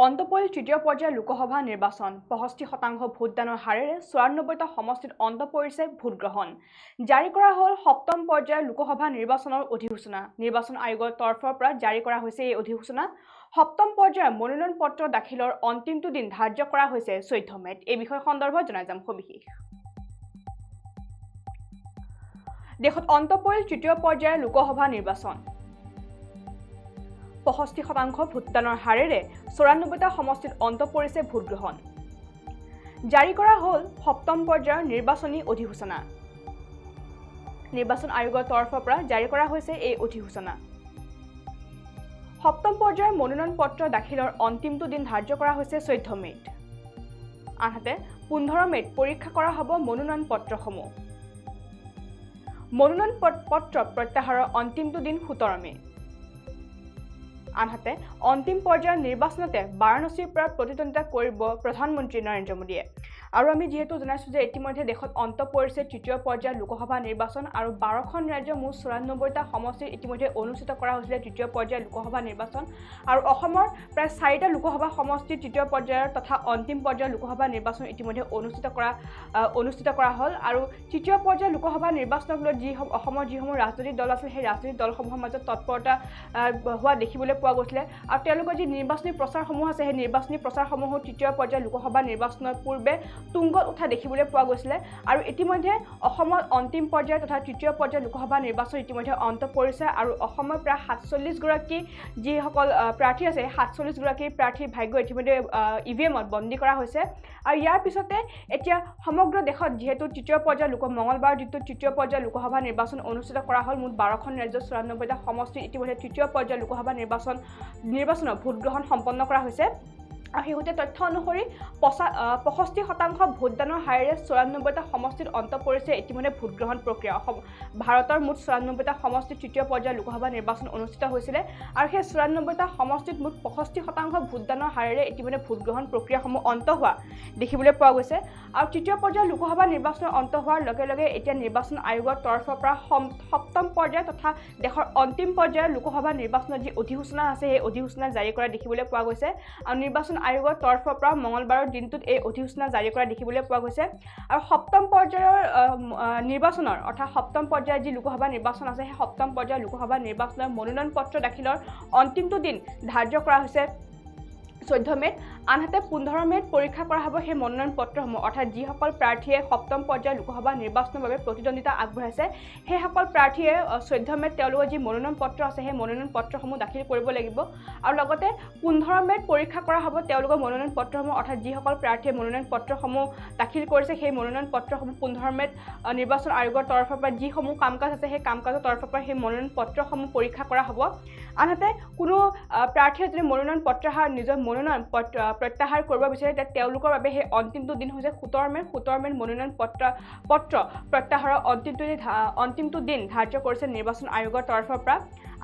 অন্তঃপৰিল তৃতীয় পৰ্যায়ৰ লোকসভা নিৰ্বাচন ৬৫% ভোটদানৰ হাৰেৰে ৯৪টা সমষ্টিত অন্ত পৰিছে ভোটগ্ৰহণ। জাৰি কৰা হ'ল সপ্তম পৰ্যায়ৰ লোকসভা নিৰ্বাচনৰ অধিসূচনা। নিৰ্বাচন আয়োগৰ তৰফৰ পৰা জাৰি কৰা হৈছে এই অধিসূচনা। সপ্তম পৰ্যায়ৰ মনোনয়ন পত্ৰ দাখিলৰ অন্তিমটো দিন ধাৰ্য কৰা হৈছে ১৪ মে'ত। এই বিষয় সন্দৰ্ভত জনাই যাম সবিশেষ। দেশত অন্ত পৰিল তৃতীয় পৰ্যায়ৰ লোকসভা নিৰ্বাচন। ৬৫% ভোটদানৰ হাৰেৰে ৯৪টা সমষ্টিত অন্ত পৰিছে ভোটগ্ৰহণ। জাৰি কৰা হ'ল সপ্তম পৰ্যায়ৰ নিৰ্বাচনী অধিসূচনা। নিৰ্বাচন আয়োগৰ তৰফৰ পৰা জাৰি কৰা হৈছে এই অধিসূচনা। সপ্তম পৰ্যায়ৰ মনোনয়ন পত্ৰ দাখিলৰ অন্তিমটো দিন ধাৰ্য কৰা হৈছে ১৪ মে'ত। আনহাতে ১৫ মে'ত পৰীক্ষা কৰা হ'ব মনোনয়ন পত্ৰসমূহ। মনোনয়ন পত্ৰ প্ৰত্যাহাৰৰ অন্তিমটো দিন ১৭ মে'। আনহাতে অন্তিম পৰ্যায়ৰ নিৰ্বাচনতে বাৰাণসীৰ পৰা প্ৰতিদ্বন্দ্বিতা কৰিব প্ৰধানমন্ত্ৰী নৰেন্দ্ৰ মোদীয়ে। আৰু আমি যিহেতু জনাইছোঁ যে ইতিমধ্যে দেশত অন্ত পৰিছে তৃতীয় পৰ্যায়ৰ লোকসভা নিৰ্বাচন আৰু ১২খন ৰাজ্য মুঠ ৯৪টা সমষ্টিত ইতিমধ্যে অনুষ্ঠিত কৰা হৈছিলে তৃতীয় পৰ্যায়ৰ লোকসভা নিৰ্বাচন। আৰু অসমৰ প্ৰায় 4টা লোকসভা সমষ্টিত তৃতীয় পৰ্যায়ৰ তথা অন্তিম পৰ্যায়ৰ লোকসভা নিৰ্বাচন ইতিমধ্যে অনুষ্ঠিত কৰা হ'ল। আৰু তৃতীয় পৰ্যায়ৰ লোকসভা নিৰ্বাচনক লৈ অসমৰ যিসমূহ ৰাজনৈতিক দল আছিল সেই ৰাজনৈতিক দলসমূহৰ মাজত তৎপৰতা হোৱা দেখিবলৈ পোৱা গৈছিলে। আৰু তেওঁলোকৰ যি নিৰ্বাচনী প্ৰচাৰসমূহ আছে সেই নিৰ্বাচনী প্ৰচাৰসমূহো তৃতীয় পৰ্যায়ৰ লোকসভা নিৰ্বাচনৰ পূৰ্বে তুংগত উঠা দেখিবলৈ পোৱা গৈছিলে। আৰু ইতিমধ্যে অসমত অন্তিম পৰ্যায়ৰ তথা তৃতীয় পৰ্যায়ৰ লোকসভা নিৰ্বাচন ইতিমধ্যে অন্ত পৰিছে। আৰু অসমৰ প্ৰায় ৪৭গৰাকী যিসকল প্ৰাৰ্থী আছে সেই ৪৭গৰাকী প্ৰাৰ্থীৰ ভাগ্য ইতিমধ্যে EVMত বন্দী কৰা হৈছে। আৰু ইয়াৰ পিছতে এতিয়া সমগ্ৰ দেশত যিহেতু তৃতীয় পৰ্যায়ৰ মঙলবাৰৰ দিনটোত তৃতীয় পৰ্যায়ৰ লোকসভা নিৰ্বাচন অনুষ্ঠিত কৰা হ'ল। মুঠ ১২খন ৰাজ্যত ৯৪টা সমষ্টিত ইতিমধ্যে তৃতীয় পৰ্যায়ৰ লোকসভা নিৰ্বাচনৰ ভোটগ্ৰহণ সম্পন্ন কৰা হৈছে। আৰু শেহতীয়া তথ্য অনুসৰি ৬৫% ভোটদানৰ হাৰেৰে ৯৪টা সমষ্টিত অন্ত পৰিছে ইতিমধ্যে ভোটগ্ৰহণ প্ৰক্ৰিয়া। ভাৰতৰ মুঠ ৯৪টা সমষ্টিত তৃতীয় পৰ্যায়ৰ লোকসভা নিৰ্বাচন অনুষ্ঠিত হৈছিলে। আৰু সেই ৯৪টা সমষ্টিত মুঠ ৬৫% ভোটদানৰ হাৰেৰে ইতিমধ্যে ভোটগ্ৰহণ প্ৰক্ৰিয়াসমূহ অন্ত হোৱা দেখিবলৈ পোৱা গৈছে। আৰু তৃতীয় পৰ্যায়ৰ লোকসভা নিৰ্বাচনৰ অন্ত হোৱাৰ লগে লগে এতিয়া নিৰ্বাচন আয়োগৰ তৰফৰ পৰা সপ্তম পৰ্যায় তথা দেশৰ অন্তিম পৰ্যায়ৰ লোকসভা নিৰ্বাচনৰ যি অধিসূচনা আছে সেই অধিসূচনা জাৰি কৰা দেখিবলৈ পোৱা গৈছে। আৰু নিৰ্বাচন আয়োগৰ তৰফৰ পৰা মঙলবাৰৰ দিনটোত এই অধিসূচনা জাৰি কৰা দেখিবলৈ পোৱা গৈছে। আৰু সপ্তম পৰ্যায়ৰ নিৰ্বাচনৰ অৰ্থাৎ সপ্তম পৰ্যায়ৰ যি লোকসভা নিৰ্বাচন আছে সেই সপ্তম পৰ্যায়ৰ লোকসভা নিৰ্বাচনৰ মনোনয়ন পত্ৰ দাখিলৰ অন্তিমটো দিন ধাৰ্য কৰা হৈছে ১৪ মে'ত। আনহাতে ১৫ মে'ত পৰীক্ষা কৰা হ'ব সেই মনোনয়ন পত্ৰসমূহ। অৰ্থাৎ যিসকল প্ৰাৰ্থীয়ে সপ্তম পৰ্যায়ৰ লোকসভা নিৰ্বাচনৰ বাবে প্ৰতিদ্বন্দ্বিতা আগবঢ়াইছে সেইসকল প্ৰাৰ্থীয়ে ১৪ মে'ত তেওঁলোকৰ যি মনোনয়ন পত্ৰ আছে সেই মনোনয়ন পত্ৰসমূহ দাখিল কৰিব লাগিব। আৰু লগতে ১৫ মে'ত পৰীক্ষা কৰা হ'ব তেওঁলোকৰ মনোনয়ন পত্ৰসমূহ। অৰ্থাৎ যিসকল প্ৰাৰ্থীয়ে মনোনয়ন পত্ৰসমূহ দাখিল কৰিছে সেই মনোনয়ন পত্ৰসমূহ ১৫ মে'ত নিৰ্বাচন আয়োগৰ তৰফৰ পৰা যিসমূহ কাম কাজ আছে সেই কাম কাজৰ তৰফৰ পৰা সেই মনোনয়ন পত্ৰসমূহ পৰীক্ষা কৰা হ'ব। আনহাতে কোনো প্ৰাৰ্থীয়ে যদি মনোনয়ন নিজৰ মনোনয়ন প্ৰত্যাহাৰ কৰিব বিচাৰে তেতিয়া তেওঁলোকৰ বাবে সেই অন্তিমটো দিন হৈছে ১৭ মে'। ১৭ মে'ত মনোনয়ন পত্ৰ প্ৰত্যাহাৰৰ অন্তিমটো দিন ধাৰ্য কৰিছে নিৰ্বাচন আয়োগৰ তৰফৰ পৰা।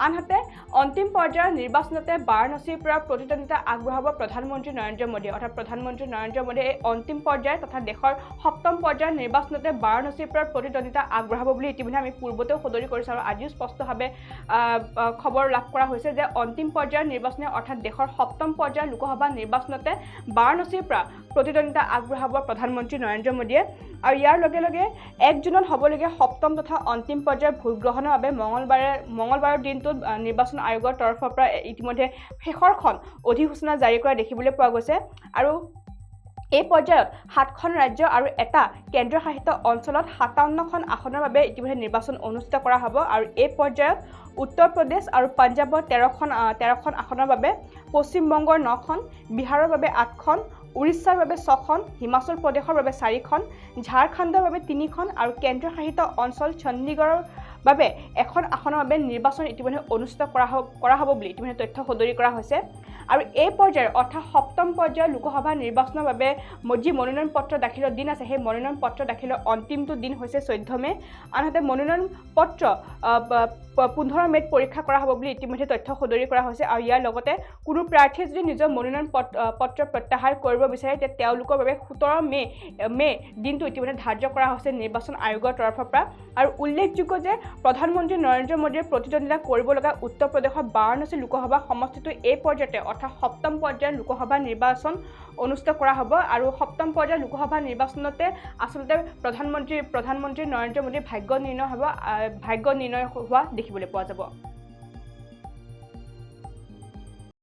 আনহাতে অন্তিম পৰ্যায়ৰ নিৰ্বাচনতে বাৰাণসীৰ পৰা প্ৰতিদ্বন্দ্বিতা আগবঢ়াব প্ৰধানমন্ত্ৰী নৰেন্দ্ৰ মোদীয়ে। অৰ্থাৎ প্ৰধানমন্ত্ৰী নৰেন্দ্ৰ মোদীয়ে এই অন্তিম পৰ্যায়ৰ তথা দেশৰ সপ্তম পৰ্যায়ৰ নিৰ্বাচনতে বাৰাণসীৰ পৰা প্ৰতিদ্বন্দ্বিতা আগবঢ়াব বুলি ইতিমধ্যে আমি পূৰ্বতেও সদৰি কৰিছোঁ। আৰু আজিও স্পষ্টভাৱে খবৰ লাভ কৰা হৈছে যে অন্তিম পৰ্যায়ৰ নিৰ্বাচনে অৰ্থাৎ দেশৰ সপ্তম পৰ্যায়ৰ লোকসভা নিৰ্বাচনতে বাৰাণসীৰ পৰা প্ৰতিদ্বন্দ্বিতা আগবঢ়াব প্ৰধানমন্ত্ৰী নৰেন্দ্ৰ মোদীয়ে। আৰু ইয়াৰ লগে লগে ১ জুনত হ'বলগীয়া সপ্তম তথা অন্তিম পৰ্যায়ৰ ভোটগ্ৰহণৰ বাবে মঙলবাৰৰ দিনটোত নিৰ্বাচন আয়োগৰ তৰফৰ পৰা ইতিমধ্যে শেষৰখন অধিসূচনা জাৰি কৰা দেখিবলৈ পোৱা গৈছে। আৰু এই পৰ্যায়ত 7খন ৰাজ্য আৰু এটা কেন্দ্ৰীয় শাসিত অঞ্চলত 57খন আসনৰ বাবে ইতিমধ্যে নিৰ্বাচন অনুষ্ঠিত কৰা হ'ব। আৰু এই পৰ্যায়ত উত্তৰ প্ৰদেশ আৰু পাঞ্জাৱৰ 13খন আসনৰ বাবে, পশ্চিমবংগৰ 9খন, বিহাৰৰ বাবে 8খন, উৰিষ্যাৰ বাবে 6খন, হিমাচল প্ৰদেশৰ বাবে 4খন, ঝাৰখণ্ডৰ বাবে 3খন আৰু কেন্দ্ৰীয় শাসিত অঞ্চল চণ্ডীগড়ৰ বাবে এখন আসনৰ বাবে নিৰ্বাচন ইতিমধ্যে অনুষ্ঠিত কৰা হ'ব বুলি ইতিমধ্যে তথ্য সদৰি কৰা হৈছে। আৰু এই পৰ্যায়ৰ অৰ্থাৎ সপ্তম পৰ্যায়ৰ লোকসভা নিৰ্বাচনৰ বাবে যি মনোনয়ন পত্ৰ দাখিলৰ দিন আছে সেই মনোনয়ন পত্ৰ দাখিলৰ অন্তিমটো দিন হৈছে ১৪ মে'। আনহাতে মনোনয়ন পত্ৰ ১৫ মে'ত পৰীক্ষা কৰা হ'ব বুলি ইতিমধ্যে তথ্য সদৰি কৰা হৈছে। আৰু ইয়াৰ লগতে কোনো প্ৰাৰ্থীয়ে যদি নিজৰ মনোনয়ন পত্ৰ প্ৰত্যাহাৰ কৰিব বিচাৰে তেতিয়া তেওঁলোকৰ বাবে ১৭ মে' দিনটো ইতিমধ্যে ধাৰ্য কৰা হৈছে নিৰ্বাচন আয়োগৰ তৰফৰ পৰা। আৰু উল্লেখযোগ্য যে প্ৰধানমন্ত্ৰী নৰেন্দ্ৰ মোদীয়ে প্ৰতিদ্বন্দ্বিতা কৰিব লগা উত্তৰ প্ৰদেশৰ বাৰাণসী লোকসভা সমষ্টিটো এই পৰ্যায়তে অৰ্থাৎ সপ্তম পৰ্যায়ৰ লোকসভা নিৰ্বাচন অনুষ্ঠিত কৰা হ'ব আৰু সপ্তম পৰ্যায়ৰ লোকসভা নিৰ্বাচনতে আচলতে প্ৰধানমন্ত্ৰী নৰেন্দ্ৰ মোদীৰ ভাগ্য নিৰ্ণয় হোৱা দেখিবলৈ পোৱা যাব